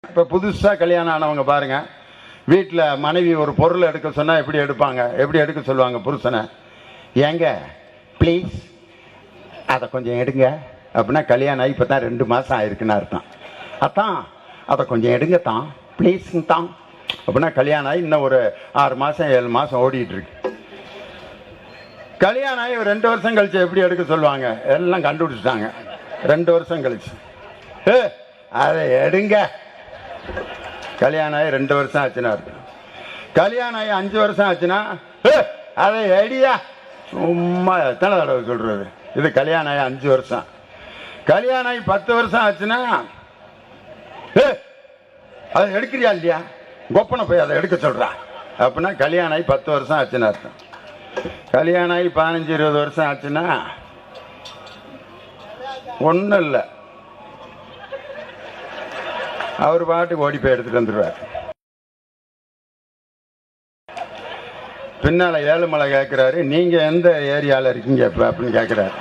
இப்போ புதுசாக கல்யாணம் ஆனவங்க பாருங்க, வீட்டில் மனைவி ஒரு பொருள் எடுக்க சொன்னால் எப்படி எடுப்பாங்க, எப்படி எடுக்க சொல்லுவாங்க புருஷனை? ஏங்க ப்ளீஸ் அதை கொஞ்சம் எடுங்க அப்படின்னா, கல்யாணம் ஆகி இப்போ தான் 2 மாதம் ஆயிருக்குன்னு அர்த்தம். அதான் அதை கொஞ்சம் எடுங்க தான், ப்ளீஸுங்க தான் அப்படின்னா, கல்யாணம் ஆகி இன்னும் ஒரு 6 மாதம் 7 மாதம் ஓடிட்டு இருக்கு. கல்யாணம் ஆகி 2 வருஷம் கழிச்சு எப்படி எடுக்க சொல்லுவாங்க? எல்லாம் கண்டுபிடிச்சிட்டாங்க. 2 வருஷம் கழிச்சு அதை எடுங்க. கல்யாணம் ஆகி 2 வருஷம் ஆச்சுன்னா இருக்கு. கல்யாணம் ஆகி 5 வருஷம் ஆச்சுன்னா அதை எடியா. சும்மா எத்தனை தடவை சொல்றது? இது கல்யாணம் ஆகி 5 வருஷம். கல்யாணம் ஆகி 10 வருஷம் ஆச்சுன்னா அதை எடுக்கிறியா இல்லையா, கொப்பனை போய் அதை எடுக்க சொல்றா அப்படின்னா, கல்யாணம் ஆகி 10 வருஷம் ஆச்சுன்னு அர்த்தம். கல்யாணம் ஆகி 15-20 வருஷம் ஆச்சுன்னா ஒன்றும் இல்லை, அவர் பாட்டுக்கு ஓடி போய் எடுத்துட்டு வந்துடுவார். பின்னால ஏழுமலை கேட்கிறாரு, நீங்க எந்த ஏரியால இருக்கீங்க அப்படின்னு கேட்கிறாரு.